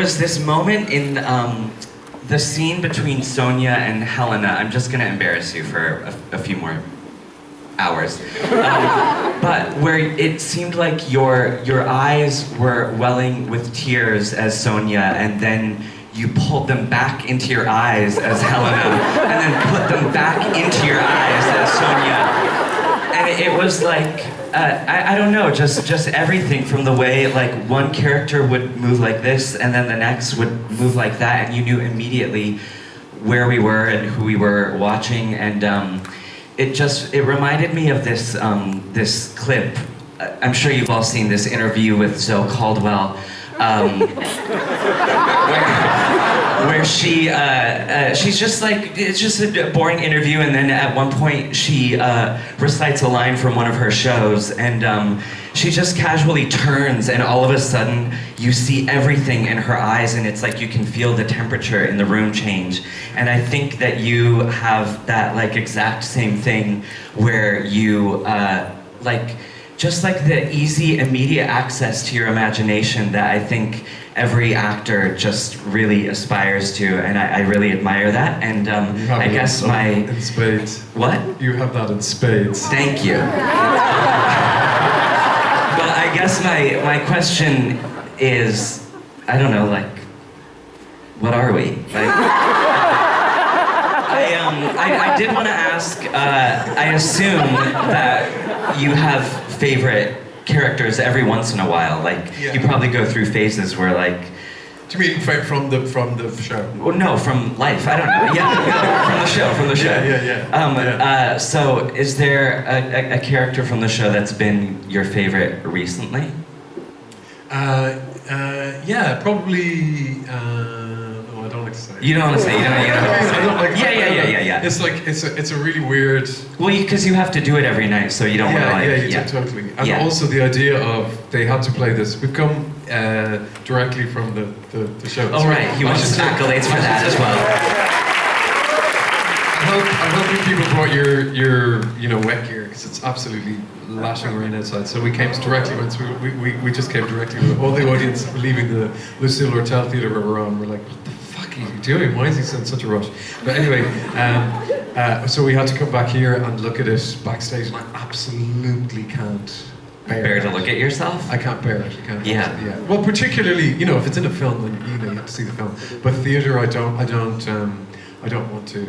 was this moment in the scene between Sonia and Helena. I'm just gonna embarrass you for a few more hours. But where it seemed like your eyes were welling with tears as Sonia, and then you pulled them back into your eyes as Helena, and then put them back into your eyes as Sonia. And it was like, I don't know, just everything from the way like one character would move like this and then the next would move like that, and you knew immediately where we were and who we were watching, and it reminded me of this this clip. I'm sure you've all seen this interview with Zoe Caldwell, where she's just like, it's just a boring interview, and then at one point she recites a line from one of her shows, and she just casually turns, and all of a sudden you see everything in her eyes, and it's like you can feel the temperature in the room change. And I think that you have that like exact same thing where you like, just like the easy, immediate access to your imagination that I think every actor just really aspires to, and I really admire that. And I guess in spades. What? You have that in spades. Thank you. But I guess my question is, I don't know, like, what are we? Like, I did want to ask, I assume that you have favorite characters every once in a while. Like, you probably go through phases where like... Do you mean from the show? Well, no, from life. I don't know. Yeah, from the show. Yeah. So, is there a character from the show that's been your favorite recently? Yeah, probably. I don't like to say. You don't want to say. You don't like. Yeah. It's like it's a really weird. Well, because you have to do it every night, so you don't want to like. Yeah, totally. And also the idea of they had to play this. We've come directly from the show. Oh right, he wants accolades for that as well. I hope you people brought your wet gear, because it's absolutely lashing rain outside. So we came directly we just came directly with all the audience leaving the Lucille Lortel Theatre where we're on. We're like, what the fuck are you doing? Why is he in such a rush? But anyway, so we had to come back here and look at it backstage, and I absolutely can't bear to look at yourself? I can't bear it. I can't. Yeah. Well, particularly, if it's in a film, then you have to see the film. But theatre, I don't want to.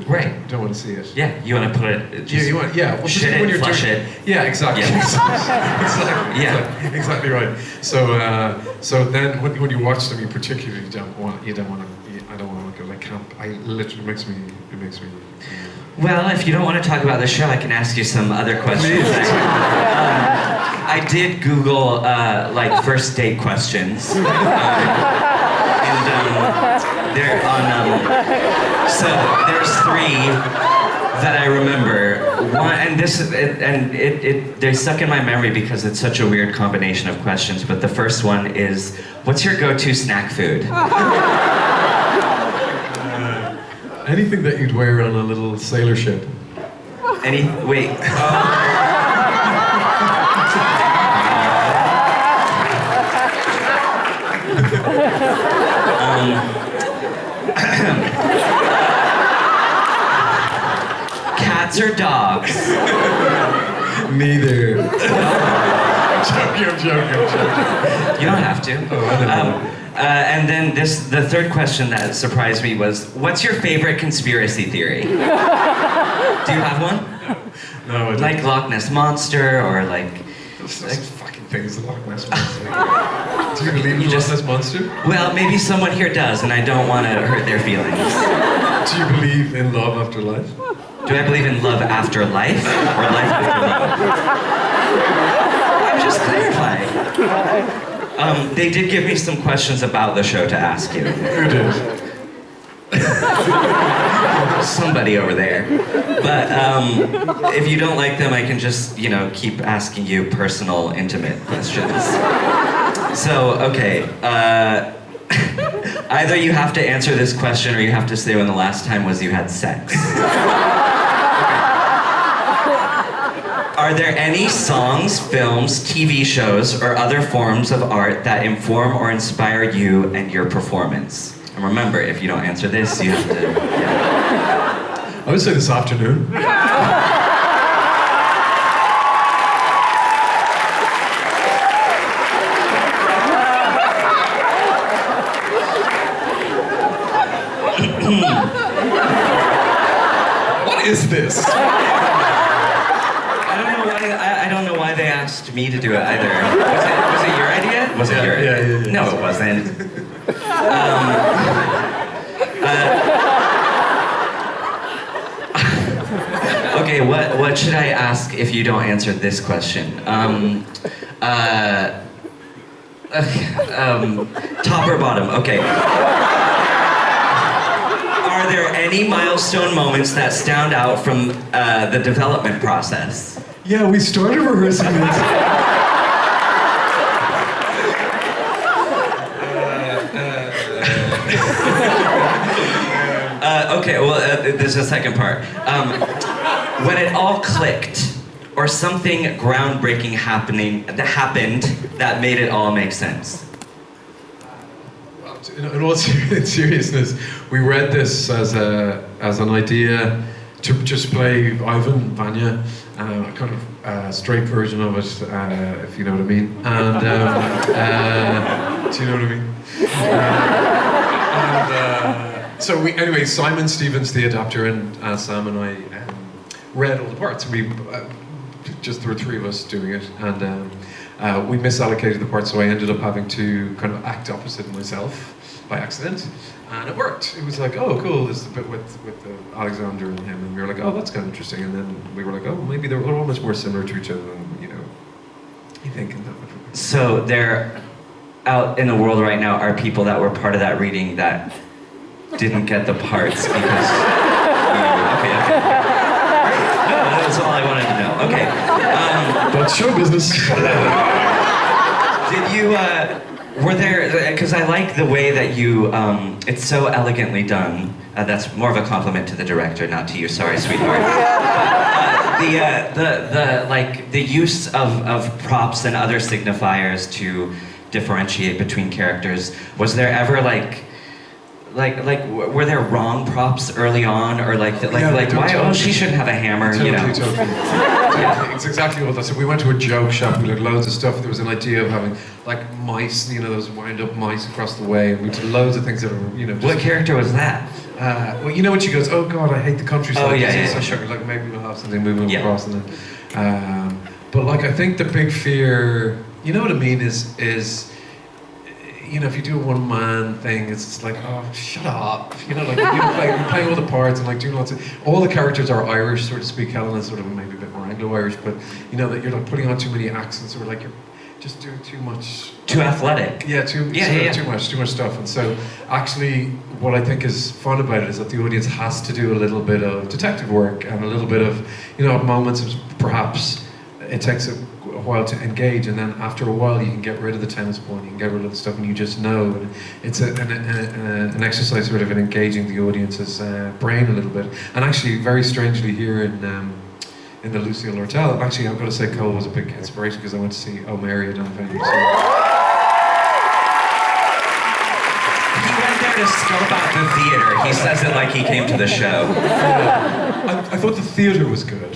Right. I don't want to see it. Yeah, you want to put it. Just you want. Yeah. Well, shit when it, you're flush doing, it. Yeah, exactly. Yeah. Exactly right. So then when you watch them, you particularly don't want to. I don't want to look at like camp. It makes me. Well, if you don't want to talk about the show, I can ask you some other questions. I did Google like first date questions, and they're on. So there's 3 that I remember. One, and they stuck in my memory because it's such a weird combination of questions. But the first one is, what's your go-to snack food? Anything that you'd wear on a little sailor ship. Wait. Cats or dogs? Neither. I'm joking. You don't have to. Oh, I don't know. And then the third question that surprised me was, what's your favorite conspiracy theory? Do you have one? No, I don't. Like Loch Ness Monster, or like... Those fucking things, the Loch Ness Monster. Do you believe in the Loch Ness Monster? Well, maybe someone here does, and I don't want to hurt their feelings. Do you believe in love after life? Do I believe in love after life, or life after love? I'm just clarifying. They did give me some questions about the show to ask you. Who did? Somebody over there. But if you don't like them, I can just, keep asking you personal, intimate questions. So, okay. Either you have to answer this question or you have to say when the last time was you had sex. Are there any songs, films, TV shows, or other forms of art that inform or inspire you and your performance? And remember, if you don't answer this, you have to... Yeah. I would say this afternoon. What is this? I don't know why they asked me to do it either. Was it your idea? Was it your idea? Yeah. No, it wasn't. Okay, what should I ask if you don't answer this question? Top or bottom? Okay. Are there any milestone moments that stand out from the development process? Yeah, we started rehearsing this. Okay, well, there's a second part. When it all clicked, or something groundbreaking happened that made it all make sense. In all seriousness, we read this as an idea to just play Ivan Vanya, a kind of straight version of it, if you know what I mean. And do you know what I mean? So anyway, Simon Stevens, the adapter, and Sam and I read all the parts. We just there were three of us doing it, and we misallocated the parts, so I ended up having to kind of act opposite myself by accident, and it worked. It was like, oh, cool, this is a bit with Alexander and him, and we were like, oh, that's kind of interesting, and then we were like, oh, maybe they're almost more similar to each other than, you think. So there, out in the world right now, are people that were part of that reading that didn't get the parts because... Okay. That's all I wanted to know. Okay. That's show business. Did you, were there, because I like the way that you, it's so elegantly done. That's more of a compliment to the director, not to you. Sorry, sweetheart. The use of props and other signifiers to differentiate between characters. Was there ever were there wrong props early on, or why? Oh, she shouldn't have a hammer. Totally. Yeah. It's exactly what that said. We went to a joke shop. We had loads of stuff. There was an idea of having mice, those wind-up mice across the way, and we did loads of things that were, just, What character was that? Well, when she goes, "Oh God, I hate the countryside." Oh yeah. Sure. Maybe we'll have something moving across, and then. But I think the big fear, you know what I mean, is. If you do a one-man thing, it's just like, oh, shut up. You're playing all the parts and doing lots of... All the characters are Irish, so to speak. Helena's sort of maybe a bit more Anglo-Irish, but that you're putting on too many accents, or you're just doing too much... Too athletic. Yeah, too much stuff. And so, actually, what I think is fun about it is that the audience has to do a little bit of detective work and a little bit of, moments of perhaps it takes a while to engage, and then after a while you can get rid of the tennis ball, you can get rid of the stuff, and you just know. And it's an exercise sort of in engaging the audience's brain a little bit. And actually, very strangely, here in the Lucille Lortel, actually I've got to say Cole was a big inspiration, because I went to see Oh Mary at NT Live Vanya. He went there to scope out the theater. He says it like he came to the show. I thought the theater was good.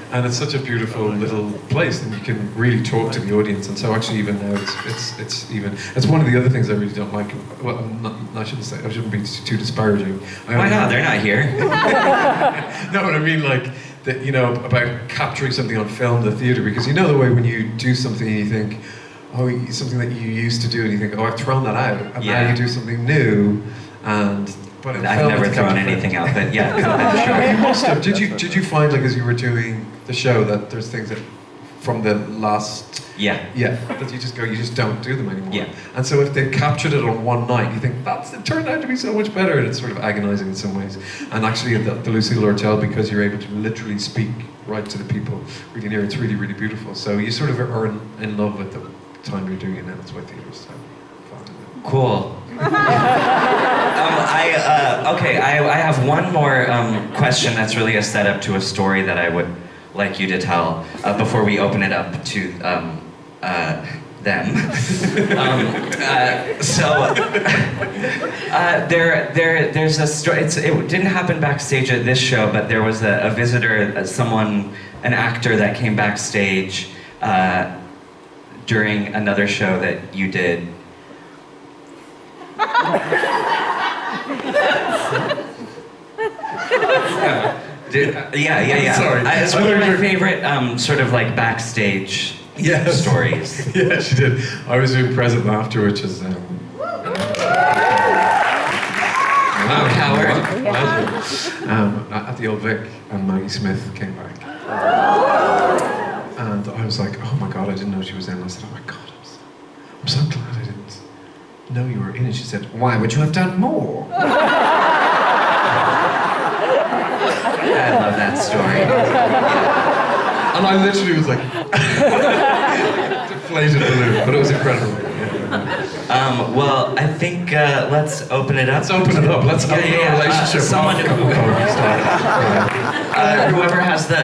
And it's such a beautiful little place, and you can really talk to the audience. And so actually, even now, it's one of the other things I really don't like. Well, I shouldn't be too disparaging. Why not? They're not here. No, but I mean about capturing something on film, the theater, because the way when you do something and you think, oh, something that you used to do, and you think, oh, I've thrown that out, and now you do something new, but I've never thrown anything out, but yeah, I'm sure. You must have. Did you find, as you were doing the show, that there's things that from the last... Yeah, that you just don't do them anymore. Yeah. And so if they captured it on one night, you think, it turned out to be so much better, and it's sort of agonizing in some ways. And actually at the Lucille Lortel, because you're able to literally speak right to the people really near, it's really, really beautiful. So you sort of are in love with the time you're doing it, and that's why theater's so fun. Cool. I have one more question that's really a setup to a story that I would like you to tell before we open it up to them. There's a story. It didn't happen backstage at this show, but there was a visitor, an actor that came backstage during another show that you did. Yeah. Sorry. It's one of my favorite sort of like backstage stories. Yeah, she did. I was doing Present Laughter, which is... Howard. At the Old Vic, and Maggie Smith came back. And I was like, oh my God, I didn't know she was in. I said, oh my God, I'm so glad I didn't know you were in. And she said, why would you have done more? I love that story. And I literally was like, deflated balloon, but it was incredible. Well, I think let's open it up. Let's open it up. Let's open our relationship. Someone, whoever has the